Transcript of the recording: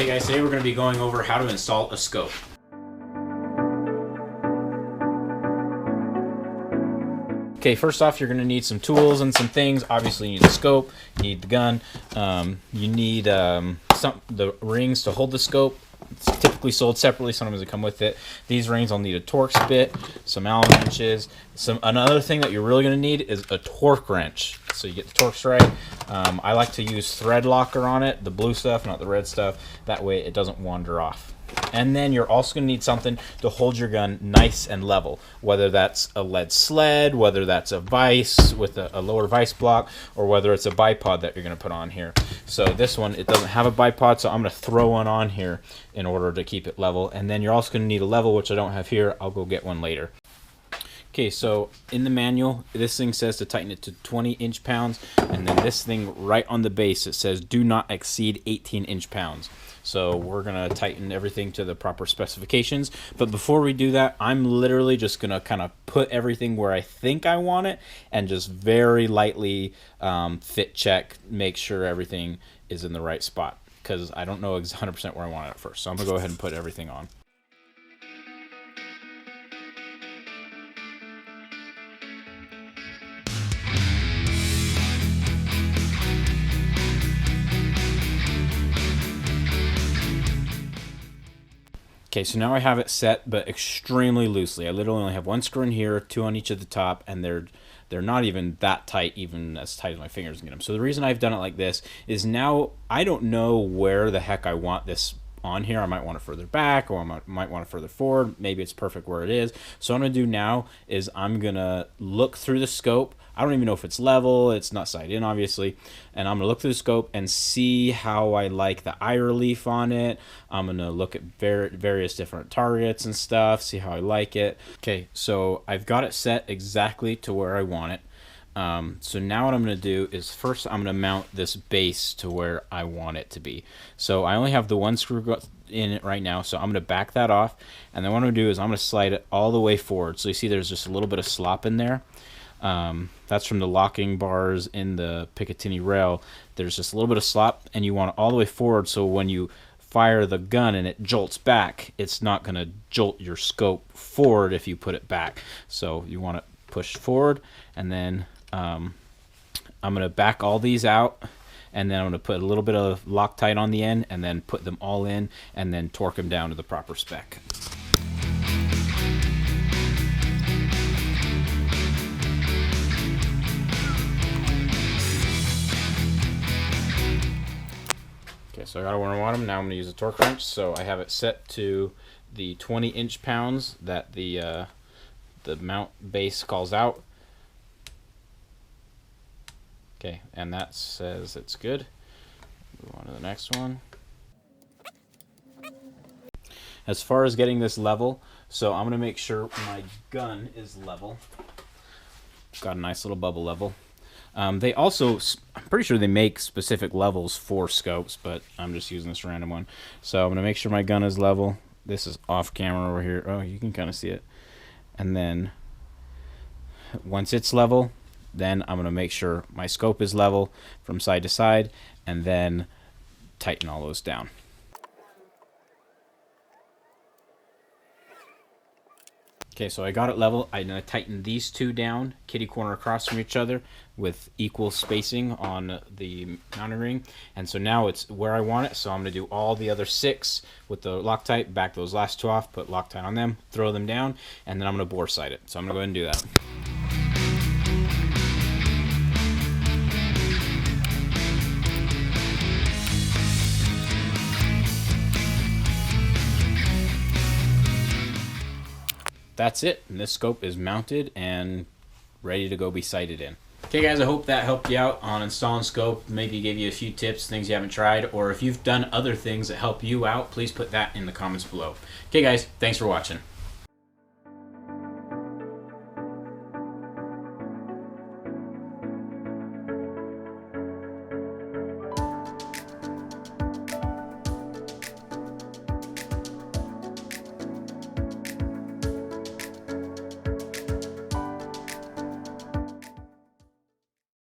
Okay guys, today we're going to be going over how to install a scope. Okay, first off, you're going to need some tools and some things. Obviously, you need the scope, you need the gun, you need the rings to hold the scope. It's typically sold separately, sometimes they come with it. These rings, I'll need a Torx bit, some Allen wrenches. Another thing that you're really going to need is a torque wrench. So you get the Torx right. I like to use thread locker on it, the blue stuff, not the red stuff. That way it doesn't wander off. And then you're also going to need something to hold your gun nice and level, whether that's a lead sled, whether that's a vise with a lower vise block, or whether it's a bipod that you're going to put on here. So this one, it doesn't have a bipod, so I'm going to throw one on here in order to keep it level. And then you're also going to need a level, which I don't have here. I'll go get one later. Okay, so in the manual, this thing says to tighten it to 20 inch-pounds, and then this thing right on the base, it says do not exceed 18 inch-pounds. So we're going to tighten everything to the proper specifications. But before we do that, I'm literally just going to kind of put everything where I think I want it and just very lightly fit check, make sure everything is in the right spot, because I don't know 100% where I want it at first. So I'm going to go ahead and put everything on. Okay, so now I have it set, but extremely loosely. I literally only have one screw in here, two on each of the top, and they're not even that tight, even as tight as my fingers can get them. So the reason I've done it like this is now I don't know where the heck I want this on here. I might want it further back, or I might want it further forward. Maybe it's perfect where it is. So what I'm going to do now is I'm going to look through the scope. I don't even know if it's level. It's not sight in, obviously. And I'm going to look through the scope and see how I like the eye relief on it. I'm going to look at various different targets and stuff, see how I like it. Okay, so I've got it set exactly to where I want it. So now what I'm going to do is first I'm going to mount this base to where I want it to be. So I only have the one screw in it right now, so I'm going to back that off. And then what I'm going to do is I'm going to slide it all the way forward. So you see there's just a little bit of slop in there. That's from the locking bars in the Picatinny rail. There's just a little bit of slop, and you want it all the way forward so when you fire the gun and it jolts back, it's not going to jolt your scope forward if you put it back. So you want it pushed forward, and then I'm going to back all these out, and then I'm going to put a little bit of Loctite on the end, and then put them all in, and then torque them down to the proper spec. Okay, so I got where I want them. Now I'm going to use a torque wrench. So I have it set to the 20 inch-pounds that the mount base calls out. Okay, and that says it's good. Move on to the next one. As far as getting this level, so I'm going to make sure my gun is level. Got a nice little bubble level. They also, I'm pretty sure they make specific levels for scopes, but I'm just using this random one. So I'm going to make sure my gun is level. This is off camera over here. Oh, you can kind of see it. And then once it's level, then I'm going to make sure my scope is level from side to side, and then tighten all those down. Okay, so I got it level. I'm going to tighten these two down, kitty corner across from each other, with equal spacing on the mounting ring. And so now it's where I want it, so I'm going to do all the other 6 with the Loctite, back those last 2 off, put Loctite on them, throw them down, and then I'm going to bore sight it. So I'm going to go ahead and do that. That's it, and this scope is mounted and ready to go be sighted in. Okay guys, I hope that helped you out on installing scope, maybe gave you a few tips, things you haven't tried, or if you've done other things that help you out, please put that in the comments below. Okay guys, thanks for watching.